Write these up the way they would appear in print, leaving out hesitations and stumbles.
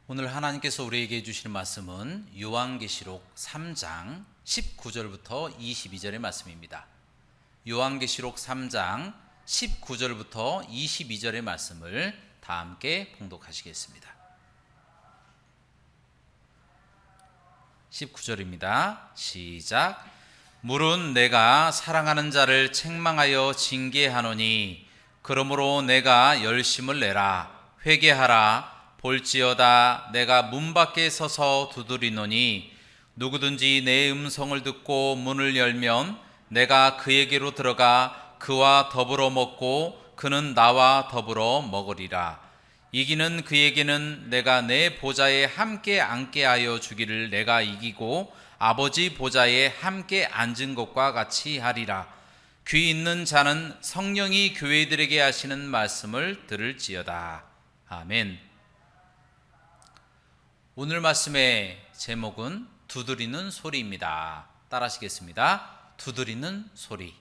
오늘 하나님께서 우리에게 주시는 말씀은 요한계시록 3장 19절부터 22절의 말씀입니다. 요한계시록 3장 19절부터 22절의 말씀을 다 함께 봉독하시겠습니다. 19절입니다. 시작. 물은 내가 사랑하는 자를 책망하여 징계하노니 그러므로 내가 열심을 내라. 회개하라. 볼지어다 내가 문 밖에 서서 두드리노니 누구든지 내 음성을 듣고 문을 열면 내가 그에게로 들어가 그와 더불어 먹고 그는 나와 더불어 먹으리라. 이기는 그에게는 내가 내 보좌에 함께 앉게 하여 주기를 내가 이기고 아버지 보좌에 함께 앉은 것과 같이 하리라. 귀 있는 자는 성령이 교회들에게 하시는 말씀을 들을지어다. 아멘. 오늘 말씀의 제목은 두드리는 소리입니다. 따라하시겠습니다. 두드리는 소리.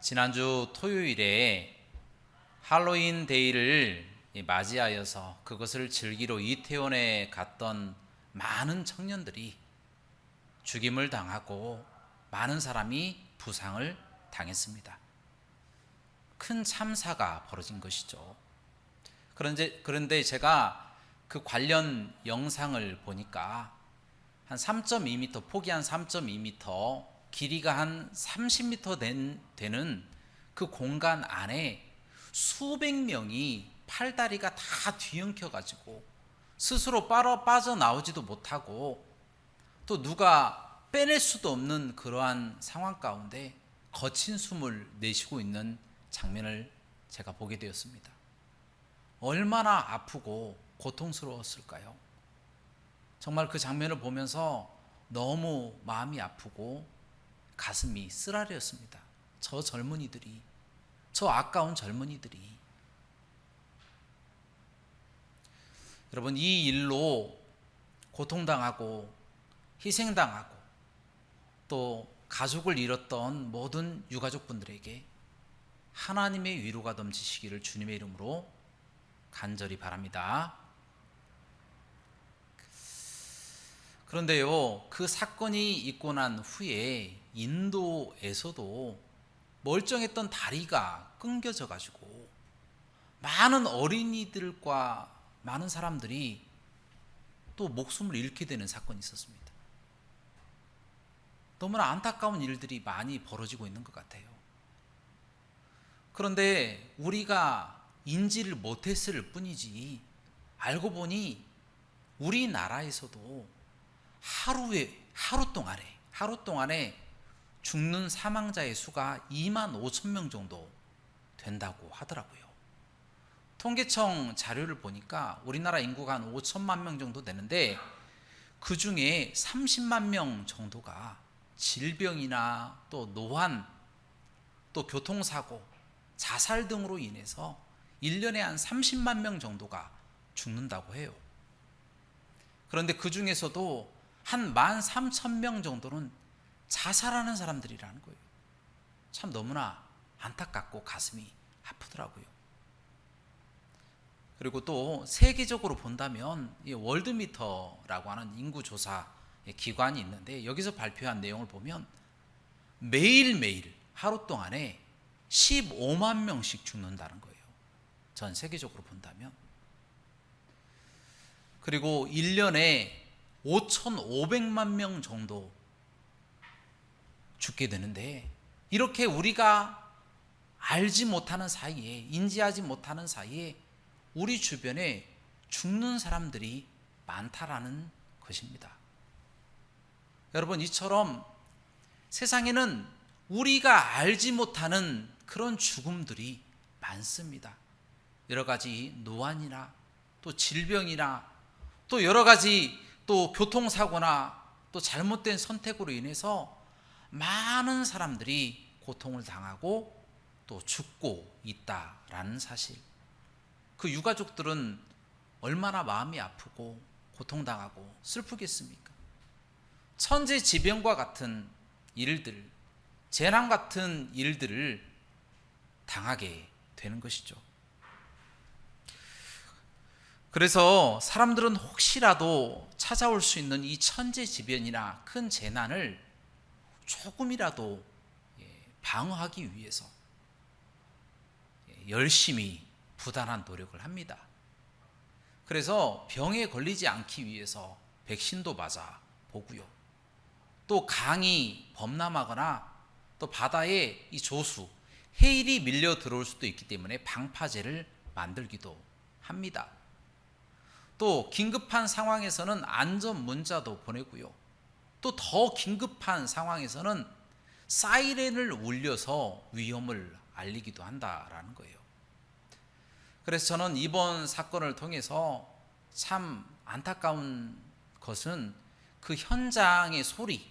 지난주 토요일에 할로윈 데이를 맞이하여서 그것을 즐기러 이태원에 갔던 많은 청년들이 죽임을 당하고 많은 사람이 부상을 당했습니다. 큰 참사가 벌어진 것이죠. 그런데 제가 그 관련 영상을 보니까 한 3.2m, 폭이 한 3.2m, 길이가 한 30m 되는 그 공간 안에 수백 명이 팔다리가 다 뒤엉켜가지고 스스로 빠져나오지도 못하고 또 누가 빼낼 수도 없는 그러한 상황 가운데 거친 숨을 내쉬고 있는 장면을 제가 보게 되었습니다. 얼마나 아프고 고통스러웠을까요? 정말 그 장면을 보면서 너무 마음이 아프고 가슴이 쓰라렸습니다. 저 젊은이들이, 저 아까운 젊은이들이. 여러분, 이 일로 고통당하고 희생당하고 또 가족을 잃었던 모든 유가족분들에게 하나님의 위로가 넘치시기를 주님의 이름으로 간절히 바랍니다. 그런데요, 그 사건이 있고 난 후에 인도에서도 멀쩡했던 다리가 끊겨져 가지고 많은 어린이들과 많은 사람들이 또 목숨을 잃게 되는 사건이 있었습니다. 너무나 안타까운 일들이 많이 벌어지고 있는 것 같아요. 그런데 우리가 인지를 못했을 뿐이지 알고 보니 우리나라에서도 하루 동안에 죽는 사망자의 수가 2만 5천 명 정도 된다고 하더라고요. 통계청 자료를 보니까 우리나라 인구가 한 5천만 명 정도 되는데 그 중에 30만 명 정도가 질병이나 또 노환, 또 교통사고, 자살 등으로 인해서 1년에 한 30만 명 정도가 죽는다고 해요. 그런데 그 중에서도 한 13,000명 정도는 자살하는 사람들이라는 거예요. 참 너무나 안타깝고 가슴이 아프더라고요. 그리고 또 세계적으로 본다면 월드미터라고 하는 인구조사 기관이 있는데 여기서 발표한 내용을 보면 매일매일 하루 동안에 15만 명씩 죽는다는 거예요. 전 세계적으로 본다면. 그리고 1년에 5,500만 명 정도 죽게 되는데 이렇게 우리가 알지 못하는 사이에, 인지하지 못하는 사이에 우리 주변에 죽는 사람들이 많다라는 것입니다. 여러분, 이처럼 세상에는 우리가 알지 못하는 그런 죽음들이 많습니다. 여러 가지 노안이나 또 질병이나 또 여러 가지 또 교통사고나 또 잘못된 선택으로 인해서 많은 사람들이 고통을 당하고 또 죽고 있다라는 사실. 그 유가족들은 얼마나 마음이 아프고 고통당하고 슬프겠습니까? 천재지변과 같은 일들, 재난 같은 일들을 당하게 되는 것이죠. 그래서 사람들은 혹시라도 찾아올 수 있는 이 천재지변이나 큰 재난을 조금이라도 방어하기 위해서 열심히 부단한 노력을 합니다. 그래서 병에 걸리지 않기 위해서 백신도 맞아 보고요. 또 강이 범람하거나 또 바다에 이 조수, 해일이 밀려 들어올 수도 있기 때문에 방파제를 만들기도 합니다. 또 긴급한 상황에서는 안전 문자도 보내고요. 또 더 긴급한 상황에서는 사이렌을 울려서 위험을 알리기도 한다라는 거예요. 그래서 저는 이번 사건을 통해서 참 안타까운 것은 그 현장의 소리,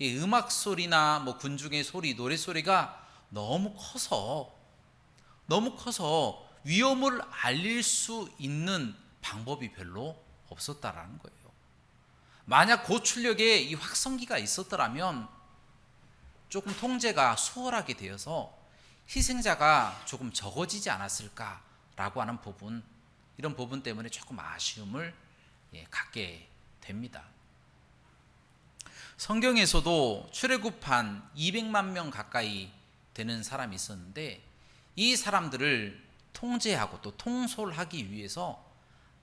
음악 소리나 군중의 소리, 노래 소리가 너무 커서 위험을 알릴 수 있는 방법이 별로 없었다라는 거예요. 만약 고출력에 이 확성기가 있었더라면 조금 통제가 수월하게 되어서 희생자가 조금 적어지지 않았을까라고 하는 부분, 이런 부분 때문에 조금 아쉬움을 갖게 됩니다. 성경에서도 출애굽한 200만 명 가까이 되는 사람이 있었는데 이 사람들을 통제하고 또 통솔하기 위해서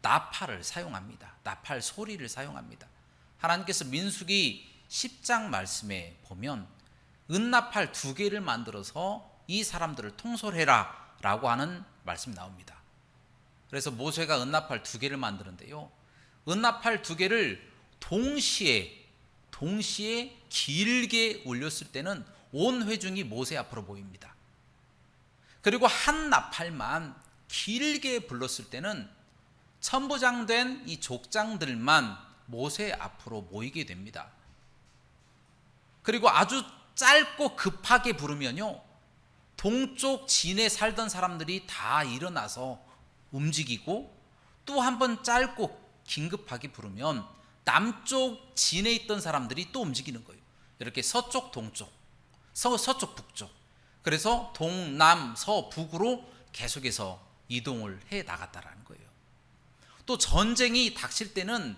나팔을 사용합니다. 나팔 소리를 사용합니다. 하나님께서 민수기 10장 말씀에 보면 은나팔 2개를 만들어서 이 사람들을 통솔해라 라고 하는 말씀이 나옵니다. 그래서 모세가 은나팔 2개를 만드는데요, 은나팔 2개를 동시에 길게 울렸을 때는 온 회중이 모세 앞으로 모입니다. 그리고 한 나팔만 길게 불렀을 때는 천부장된 이 족장들만 모세 앞으로 모이게 됩니다. 그리고 아주 짧고 급하게 부르면요, 동쪽 진에 살던 사람들이 다 일어나서 움직이고, 또 한 번 짧고 긴급하게 부르면 남쪽 진에 있던 사람들이 또 움직이는 거예요. 이렇게 서쪽 동쪽, 서쪽 북쪽, 그래서 동남 서북으로 계속해서 이동을 해 나갔다라는 거예요. 또 전쟁이 닥칠 때는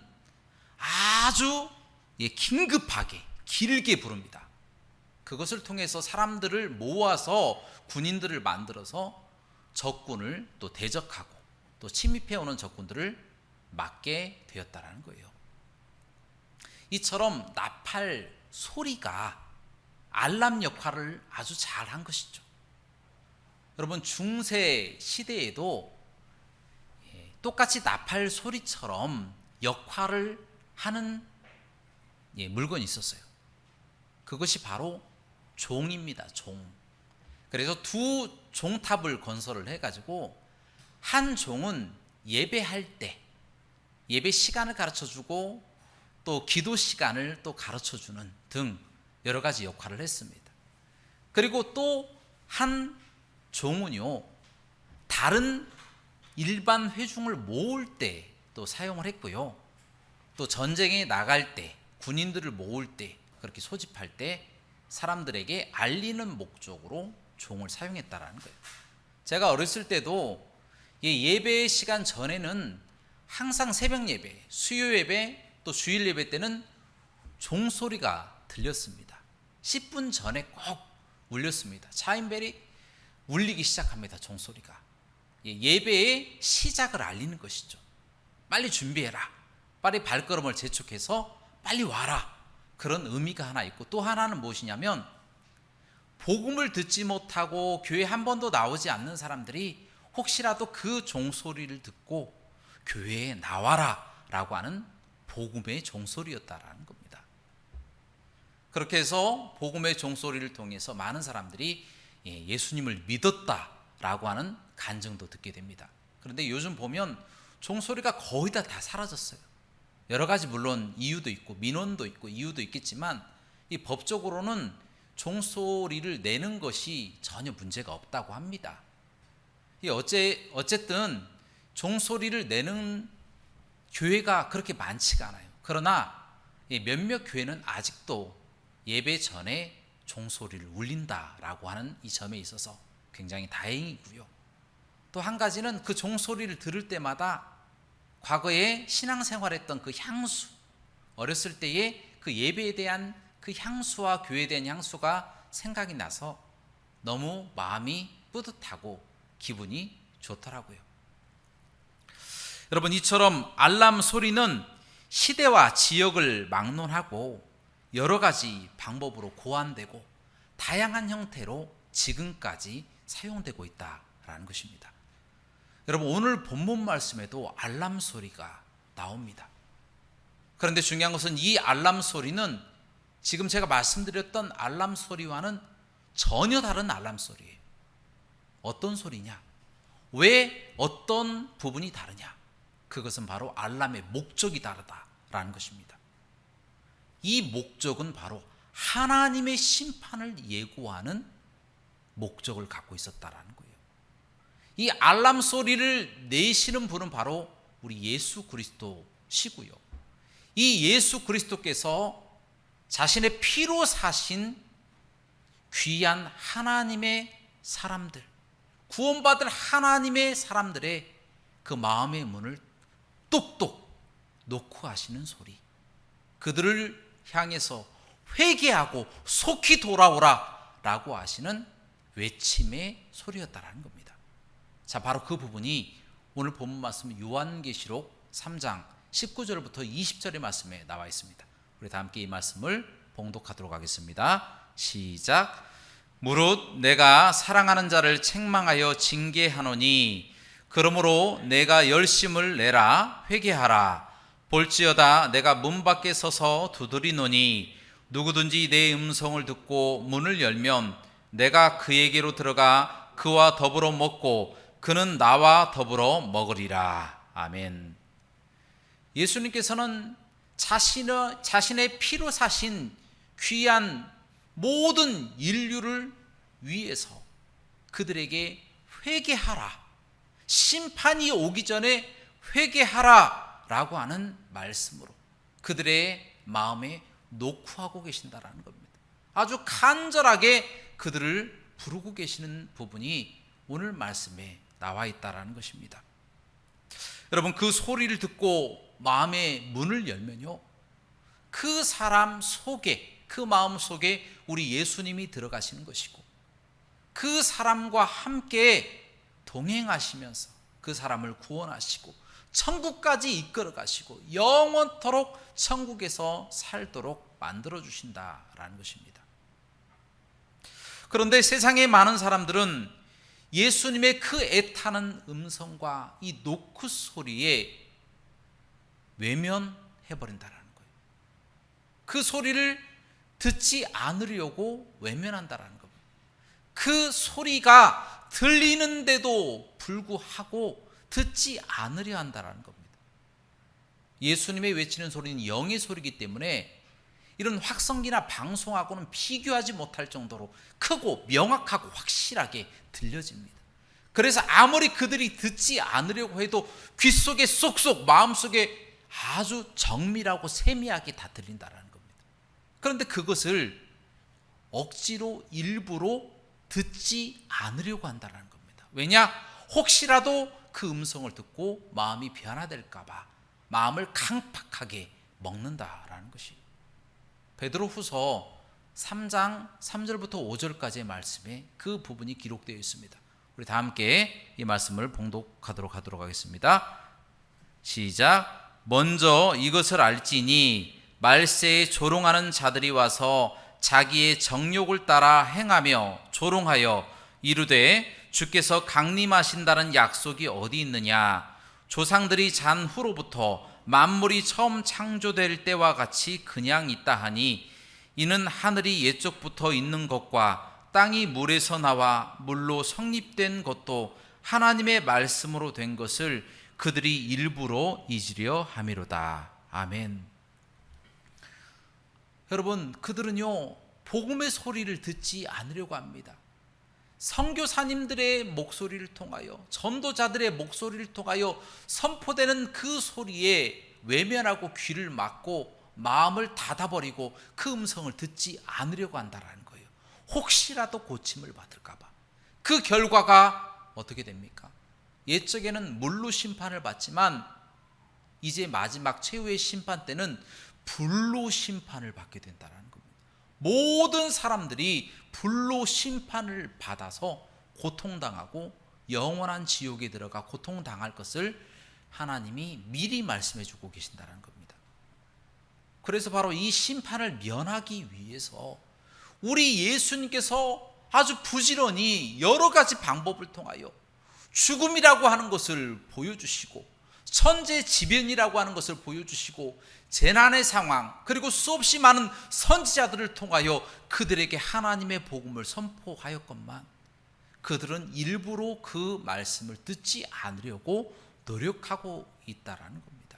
아주 긴급하게 길게 부릅니다. 그것을 통해서 사람들을 모아서 군인들을 만들어서 적군을 또 대적하고 또 침입해오는 적군들을 막게 되었다라는 거예요. 이처럼 나팔 소리가 알람 역할을 아주 잘한 것이죠. 여러분, 중세 시대에도 똑같이 나팔 소리처럼 역할을 하는 물건이 있었어요. 그것이 바로 종입니다. 종. 그래서 2 종탑을 건설을 해가지고 한 종은 예배할 때 예배 시간을 가르쳐주고 또 기도 시간을 또 가르쳐주는 등 여러 가지 역할을 했습니다. 그리고 또 한 종은요, 다른 일반 회중을 모을 때 또 사용을 했고요, 또 전쟁에 나갈 때 군인들을 모을 때, 그렇게 소집할 때 사람들에게 알리는 목적으로 종을 사용했다라는 거예요. 제가 어렸을 때도 예배 시간 전에는 항상 새벽 예배, 수요 예배, 또 주일 예배 때는 종소리가 들렸습니다. 10분 전에 꼭 울렸습니다. 차인벨이 울리기 시작합니다. 종소리가 예배의 시작을 알리는 것이죠. 빨리 준비해라, 빨리 발걸음을 재촉해서 빨리 와라, 그런 의미가 하나 있고, 또 하나는 무엇이냐면 복음을 듣지 못하고 교회 한 번도 나오지 않는 사람들이 혹시라도 그 종소리를 듣고 교회에 나와라 라고 하는 복음의 종소리였다라는 겁니다. 그렇게 해서 복음의 종소리를 통해서 많은 사람들이 예수님을 믿었다라고 하는 간증도 듣게 됩니다. 그런데 요즘 보면 종소리가 거의 다 사라졌어요. 여러 가지 물론 이유도 있고 민원도 있고 이유도 있겠지만 이 법적으로는 종소리를 내는 것이 전혀 문제가 없다고 합니다. 어쨌든 종소리를 내는 교회가 그렇게 많지가 않아요. 그러나 몇몇 교회는 아직도 예배 전에 종소리를 울린다라고 하는 이 점에 있어서 굉장히 다행이고요. 또 한 가지는 그 종소리를 들을 때마다 과거에 신앙생활했던 그 향수, 어렸을 때의 그 예배에 대한 그 향수와 교회에 대한 향수가 생각이 나서 너무 마음이 뿌듯하고 기분이 좋더라고요. 여러분, 이처럼 알람 소리는 시대와 지역을 막론하고 여러 가지 방법으로 고안되고 다양한 형태로 지금까지 사용되고 있다라는 것입니다. 여러분, 오늘 본문 말씀에도 알람 소리가 나옵니다. 그런데 중요한 것은 이 알람 소리는 지금 제가 말씀드렸던 알람 소리와는 전혀 다른 알람 소리예요. 어떤 소리냐? 왜 어떤 부분이 다르냐? 그것은 바로 알람의 목적이 다르다라는 것입니다. 이 목적은 바로 하나님의 심판을 예고하는 목적을 갖고 있었다라는 거예요. 이 알람 소리를 내시는 분은 바로 우리 예수 그리스도시고요. 이 예수 그리스도께서 자신의 피로 사신 귀한 하나님의 사람들, 구원받을 하나님의 사람들의 그 마음의 문을 뚝뚝 놓고 하시는 소리, 그들을 향해서 회개하고 속히 돌아오라 라고 하시는 외침의 소리였다라는 겁니다. 자, 바로 그 부분이 오늘 본문 말씀 요한계시록 3장 19절부터 20절의 말씀에 나와 있습니다. 우리 다 함께 이 말씀을 봉독하도록 하겠습니다. 시작. 무릇 내가 사랑하는 자를 책망하여 징계하노니 그러므로 내가 열심을 내라. 회개하라. 볼지어다 내가 문 밖에 서서 두드리노니 누구든지 내 음성을 듣고 문을 열면 내가 그에게로 들어가 그와 더불어 먹고 그는 나와 더불어 먹으리라. 아멘. 예수님께서는 자신의 피로 사신 귀한 모든 인류를 위해서 그들에게 회개하라, 심판이 오기 전에 회개하라 라고 하는 말씀으로 그들의 마음에 녹화하고 계신다라는 겁니다. 아주 간절하게 그들을 부르고 계시는 부분이 오늘 말씀에 나와 있다라는 것입니다. 여러분, 그 소리를 듣고 마음의 문을 열면요, 그 사람 속에, 그 마음 속에 우리 예수님이 들어가시는 것이고 그 사람과 함께 동행하시면서 그 사람을 구원하시고 천국까지 이끌어 가시고 영원토록 천국에서 살도록 만들어 주신다라는 것입니다. 그런데 세상의 많은 사람들은 예수님의 그 애타는 음성과 이 노크 소리에 외면해버린다라는 거예요. 그 소리를 듣지 않으려고 외면한다라는 겁니다. 그 소리가 들리는데도 불구하고 듣지 않으려 한다라는 겁니다. 예수님의 외치는 소리는 영의 소리이기 때문에 이런 확성기나 방송하고는 비교하지 못할 정도로 크고 명확하고 확실하게 들려집니다. 그래서 아무리 그들이 듣지 않으려고 해도 귀 속에 쏙쏙 마음속에 아주 정밀하고 세미하게 다 들린다라는 겁니다. 그런데 그것을 억지로 일부러 듣지 않으려고 한다는 겁니다. 왜냐? 혹시라도 그 음성을 듣고 마음이 변화될까 봐 마음을 강팍하게 먹는다라는 것이에요. 베드로후서 3장 3절부터 5절까지의 말씀에 그 부분이 기록되어 있습니다. 우리 다 함께 이 말씀을 봉독하도록 하겠습니다. 시작. 먼저 이것을 알지니 말세에 조롱하는 자들이 와서 자기의 정욕을 따라 행하며 조롱하여 이르되 주께서 강림하신다는 약속이 어디 있느냐? 조상들이 잔 후로부터 만물이 처음 창조될 때와 같이 그냥 있다 하니 이는 하늘이 옛적부터 있는 것과 땅이 물에서 나와 물로 성립된 것도 하나님의 말씀으로 된 것을 그들이 일부러 잊으려 함이로다. 아멘. 여러분, 그들은요 복음의 소리를 듣지 않으려고 합니다. 선교사님들의 목소리를 통하여, 전도자들의 목소리를 통하여 선포되는 그 소리에 외면하고 귀를 막고 마음을 닫아버리고 그 음성을 듣지 않으려고 한다는 거예요. 혹시라도 고침을 받을까 봐. 그 결과가 어떻게 됩니까? 옛적에는 물로 심판을 받지만 이제 마지막 최후의 심판 때는 불로 심판을 받게 된다는 겁니다. 모든 사람들이 불로 심판을 받아서 고통당하고 영원한 지옥에 들어가 고통당할 것을 하나님이 미리 말씀해 주고 계신다는 겁니다. 그래서 바로 이 심판을 면하기 위해서 우리 예수님께서 아주 부지런히 여러 가지 방법을 통하여 죽음이라고 하는 것을 보여주시고 천재지변이라고 하는 것을 보여주시고 재난의 상황 그리고 수없이 많은 선지자들을 통하여 그들에게 하나님의 복음을 선포하였건만 그들은 일부러 그 말씀을 듣지 않으려고 노력하고 있다라는 겁니다.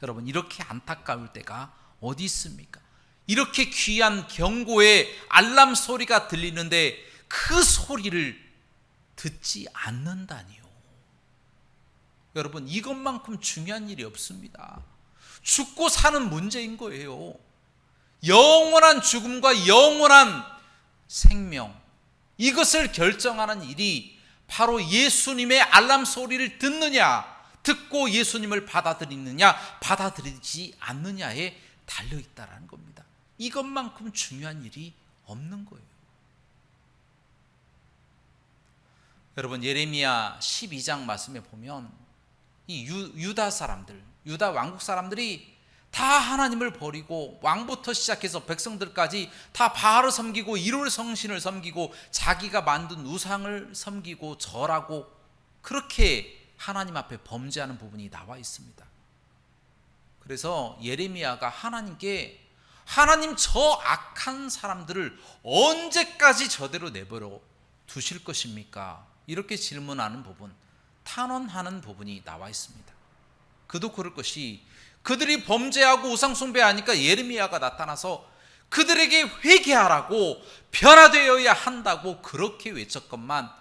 여러분, 이렇게 안타까울 때가 어디 있습니까? 이렇게 귀한 경고의 알람 소리가 들리는데 그 소리를 듣지 않는다니요. 여러분, 이것만큼 중요한 일이 없습니다. 죽고 사는 문제인 거예요. 영원한 죽음과 영원한 생명, 이것을 결정하는 일이 바로 예수님의 알람 소리를 듣느냐, 듣고 예수님을 받아들이느냐, 받아들이지 않느냐에 달려있다는 겁니다. 이것만큼 중요한 일이 없는 거예요. 여러분, 예레미야 12장 말씀에 보면 이 유다 사람들, 유다 왕국 사람들이 다 하나님을 버리고 왕부터 시작해서 백성들까지 다 바알을 섬기고 이롤 성신을 섬기고 자기가 만든 우상을 섬기고 절하고 그렇게 하나님 앞에 범죄하는 부분이 나와 있습니다. 그래서 예레미야가 하나님께 하나님 저 악한 사람들을 언제까지 저대로 내버려 두실 것입니까? 이렇게 질문하는 부분, 탄원하는 부분이 나와 있습니다. 그도 그럴 것이 그들이 범죄하고 우상숭배하니까 예레미야가 나타나서 그들에게 회개하라고 변화되어야 한다고 그렇게 외쳤건만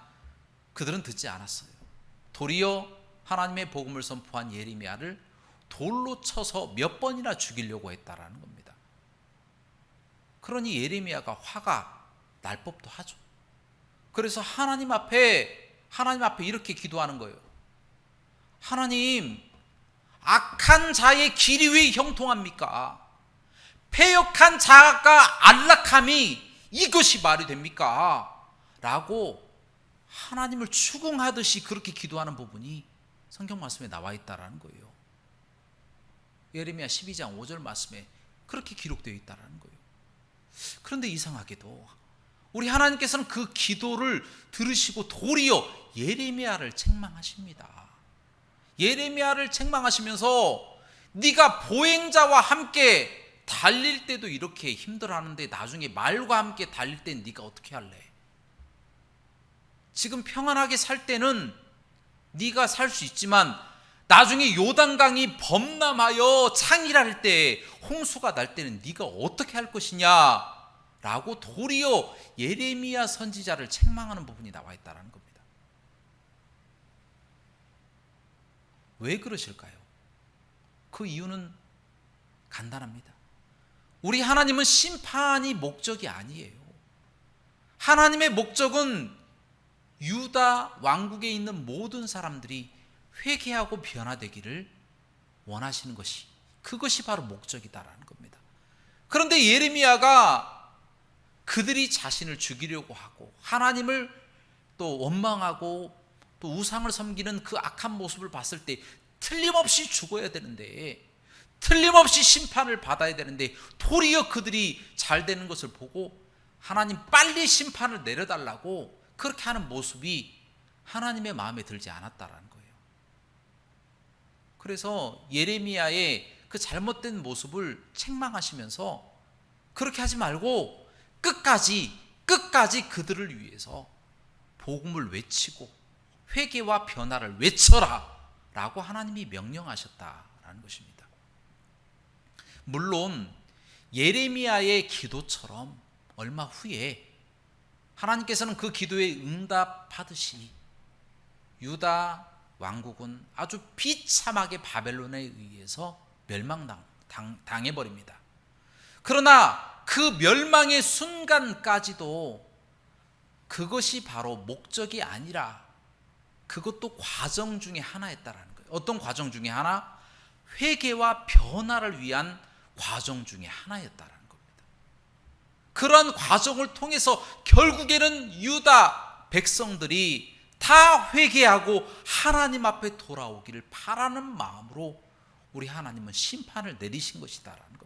그들은 듣지 않았어요. 도리어 하나님의 복음을 선포한 예레미야를 돌로 쳐서 몇 번이나 죽이려고 했다라는 겁니다. 그러니 예레미야가 화가 날 법도 하죠. 그래서 하나님 앞에 이렇게 기도하는 거예요. 하나님, 악한 자의 길이 왜 형통합니까? 패역한 자가 안락함이 이것이 말이 됩니까? 라고 하나님을 추궁하듯이 그렇게 기도하는 부분이 성경 말씀에 나와 있다는 거예요. 예레미야 12장 5절 말씀에 그렇게 기록되어 있다는 거예요. 그런데 이상하게도 우리 하나님께서는 그 기도를 들으시고 도리어 예레미야를 책망하십니다. 예레미야를 책망하시면서 네가 보행자와 함께 달릴 때도 이렇게 힘들어하는데 나중에 말과 함께 달릴 땐 네가 어떻게 할래? 지금 평안하게 살 때는 네가 살 수 있지만 나중에 요단강이 범람하여 창일할 때 홍수가 날 때는 네가 어떻게 할 것이냐 라고 도리어 예레미야 선지자를 책망하는 부분이 나와 있다는 겁니다. 왜 그러실까요? 그 이유는 간단합니다. 우리 하나님은 심판이 목적이 아니에요. 하나님의 목적은 유다 왕국에 있는 모든 사람들이 회개하고 변화되기를 원하시는 것이, 그것이 바로 목적이다라는 겁니다. 그런데 예레미야가 그들이 자신을 죽이려고 하고 하나님을 또 원망하고 또 우상을 섬기는 그 악한 모습을 봤을 때 틀림없이 죽어야 되는데, 틀림없이 심판을 받아야 되는데 도리어 그들이 잘 되는 것을 보고 하나님 빨리 심판을 내려달라고 그렇게 하는 모습이 하나님의 마음에 들지 않았다라는 거예요. 그래서 예레미야의 그 잘못된 모습을 책망하시면서 그렇게 하지 말고 끝까지 그들을 위해서 복음을 외치고 회개와 변화를 외쳐라 라고 하나님이 명령하셨다라는 것입니다. 물론 예레미야의 기도처럼 얼마 후에 하나님께서는 그 기도에 응답하듯이 유다 왕국은 아주 비참하게 바벨론에 의해서 멸망당해버립니다. 그러나 그 멸망의 순간까지도 그것이 바로 목적이 아니라 그것도 과정 중에 하나였다라는 거예요. 어떤 과정 중에 하나? 회개와 변화를 위한 과정 중에 하나였다라는 겁니다. 그러한 과정을 통해서 결국에는 유다 백성들이 다 회개하고 하나님 앞에 돌아오기를 바라는 마음으로 우리 하나님은 심판을 내리신 것이다라는 겁니다.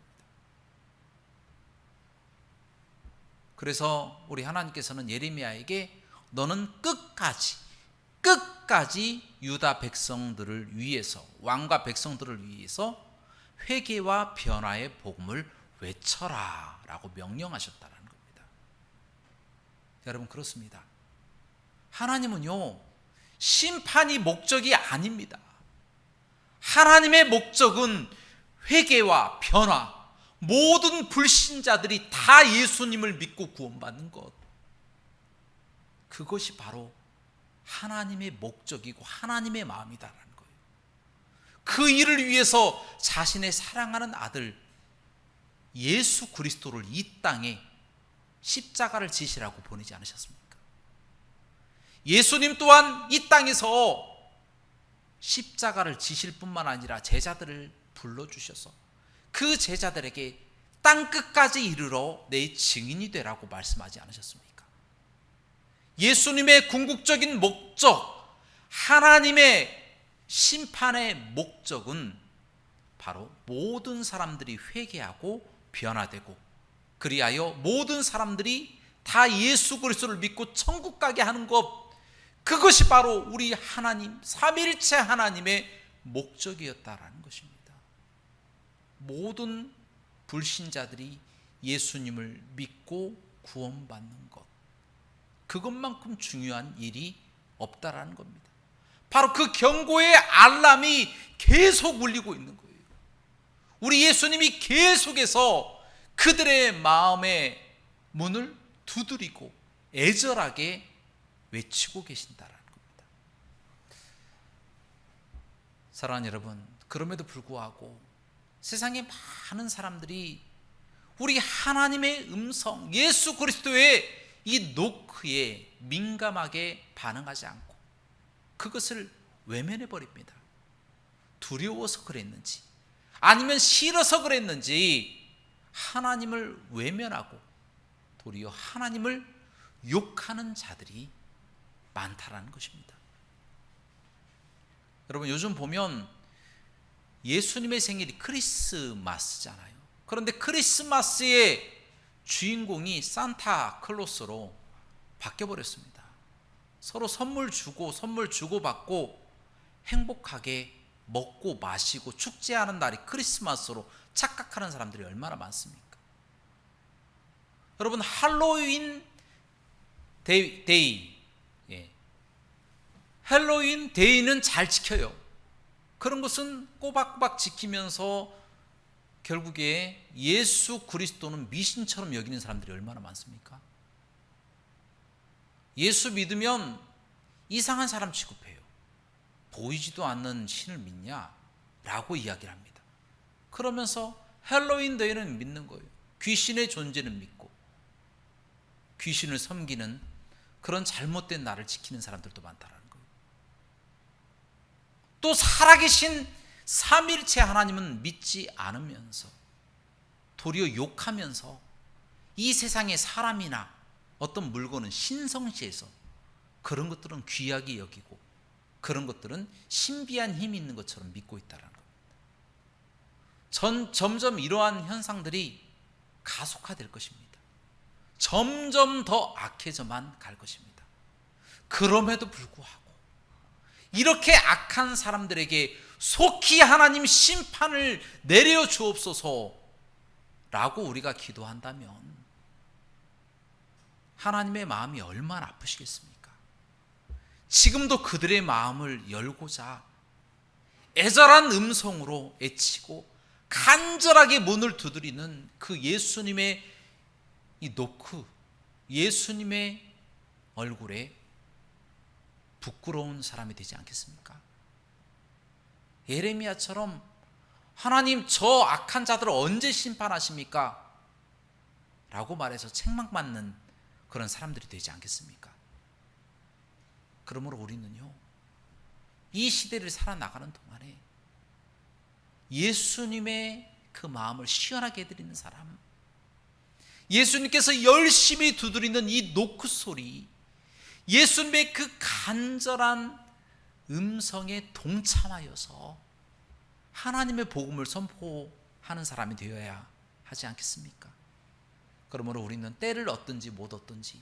그래서 우리 하나님께서는 예레미야에게 너는 끝까지 유다 백성들을 위해서, 왕과 백성들을 위해서 회개와 변화의 복음을 외쳐라 라고 명령하셨다는 겁니다. 여러분, 그렇습니다. 하나님은요, 심판이 목적이 아닙니다. 하나님의 목적은 회개와 변화, 모든 불신자들이 다 예수님을 믿고 구원받는 것, 그것이 바로 하나님의 목적이고 하나님의 마음이다라는 거예요. 그 일을 위해서 자신의 사랑하는 아들 예수 그리스도를 이 땅에 십자가를 지시라고 보내지 않으셨습니까? 예수님 또한 이 땅에서 십자가를 지실 뿐만 아니라 제자들을 불러주셔서 그 제자들에게 땅끝까지 이르러 내 증인이 되라고 말씀하지 않으셨습니까? 예수님의 궁극적인 목적, 하나님의 심판의 목적은 바로 모든 사람들이 회개하고 변화되고, 그리하여 모든 사람들이 다 예수 그리스도를 믿고 천국 가게 하는 것, 그것이 바로 우리 하나님, 삼위일체 하나님의 목적이었다라는 것입니다. 모든 불신자들이 예수님을 믿고 구원받는 것, 그것만큼 중요한 일이 없다라는 겁니다. 바로 그 경고의 알람이 계속 울리고 있는 거예요. 우리 예수님이 계속해서 그들의 마음의 문을 두드리고 애절하게 외치고 계신다라는 겁니다. 사랑하는 여러분, 그럼에도 불구하고 세상에 많은 사람들이 우리 하나님의 음성, 예수 그리스도의 이 노크에 민감하게 반응하지 않고 그것을 외면해 버립니다. 두려워서 그랬는지 아니면 싫어서 그랬는지 하나님을 외면하고 도리어 하나님을 욕하는 자들이 많다라는 것입니다. 여러분, 요즘 보면 예수님의 생일이 크리스마스잖아요. 그런데 크리스마스의 주인공이 산타클로스로 바뀌어버렸습니다. 서로 선물 주고받고 행복하게 먹고 마시고 축제하는 날이 크리스마스로 착각하는 사람들이 얼마나 많습니까? 여러분, 할로윈 데이, 할로윈 데이는 잘 지켜요. 그런 것은 꼬박꼬박 지키면서 결국에 예수 그리스도는 미신처럼 여기는 사람들이 얼마나 많습니까? 예수 믿으면 이상한 사람 취급해요. 보이지도 않는 신을 믿냐? 라고 이야기를 합니다. 그러면서 할로윈 데이는 믿는 거예요. 귀신의 존재는 믿고 귀신을 섬기는 그런 잘못된 날을 지키는 사람들도 많다라는 거예요. 또 살아계신 삼일체 하나님은 믿지 않으면서 도리어 욕하면서 이 세상의 사람이나 어떤 물건은 신성시해서 그런 것들은 귀하게 여기고 그런 것들은 신비한 힘이 있는 것처럼 믿고 있다는 겁니다. 점점 이러한 현상들이 가속화될 것입니다. 점점 더 악해져만 갈 것입니다. 그럼에도 불구하고 이렇게 악한 사람들에게 속히 하나님 심판을 내려 주옵소서 라고 우리가 기도한다면 하나님의 마음이 얼마나 아프시겠습니까? 지금도 그들의 마음을 열고자 애절한 음성으로 애치고 간절하게 문을 두드리는 그 예수님의 이 노크, 예수님의 얼굴에 부끄러운 사람이 되지 않겠습니까? 예레미야처럼 하나님, 저 악한 자들을 언제 심판하십니까? 라고 말해서 책망받는 그런 사람들이 되지 않겠습니까? 그러므로 우리는요, 이 시대를 살아나가는 동안에 예수님의 그 마음을 시원하게 해드리는 사람, 예수님께서 열심히 두드리는 이 노크 소리, 예수님의 그 간절한 음성에 동참하여서 하나님의 복음을 선포하는 사람이 되어야 하지 않겠습니까? 그러므로 우리는 때를 얻든지 못 얻든지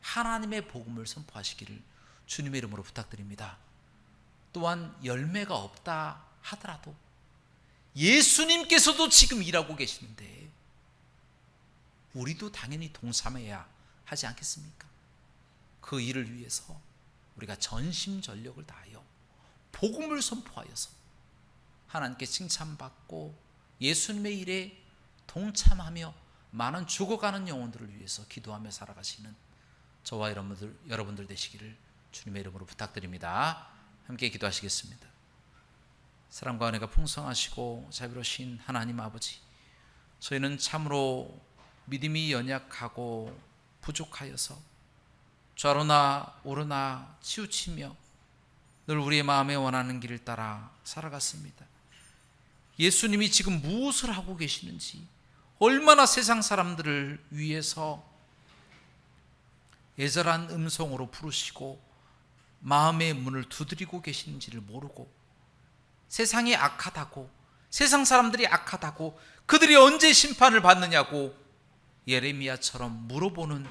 하나님의 복음을 선포하시기를 주님의 이름으로 부탁드립니다. 또한 열매가 없다 하더라도 예수님께서도 지금 일하고 계시는데 우리도 당연히 동참해야 하지 않겠습니까? 그 일을 위해서 우리가 전심전력을 다하여 복음을 선포하여서 하나님께 칭찬받고 예수님의 일에 동참하며 많은 죽어가는 영혼들을 위해서 기도하며 살아가시는 저와 여러분들 되시기를 주님의 이름으로 부탁드립니다. 함께 기도하시겠습니다. 사랑과 은혜가 풍성하시고 자비로우신 하나님 아버지, 저희는 참으로 믿음이 연약하고 부족하여서 좌로나 우로나 치우치며 늘 우리의 마음에 원하는 길을 따라 살아갔습니다. 예수님이 지금 무엇을 하고 계시는지, 얼마나 세상 사람들을 위해서 애절한 음성으로 부르시고 마음의 문을 두드리고 계시는지를 모르고 세상이 악하다고, 세상 사람들이 악하다고, 그들이 언제 심판을 받느냐고 예레미야처럼 물어보는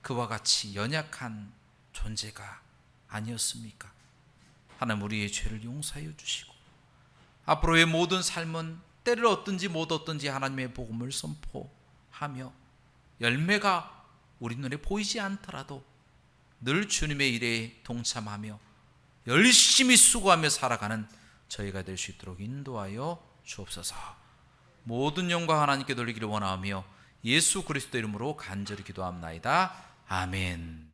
그와 같이 연약한 존재가 아니었습니까? 하나님, 우리의 죄를 용서하여 주시고 앞으로의 모든 삶은 때를 얻든지 못 얻든지 하나님의 복음을 선포하며 열매가 우리 눈에 보이지 않더라도 늘 주님의 일에 동참하며 열심히 수고하며 살아가는 저희가 될 수 있도록 인도하여 주옵소서. 모든 영광 하나님께 돌리기를 원하며 예수 그리스도 이름으로 간절히 기도합나이다. 아멘.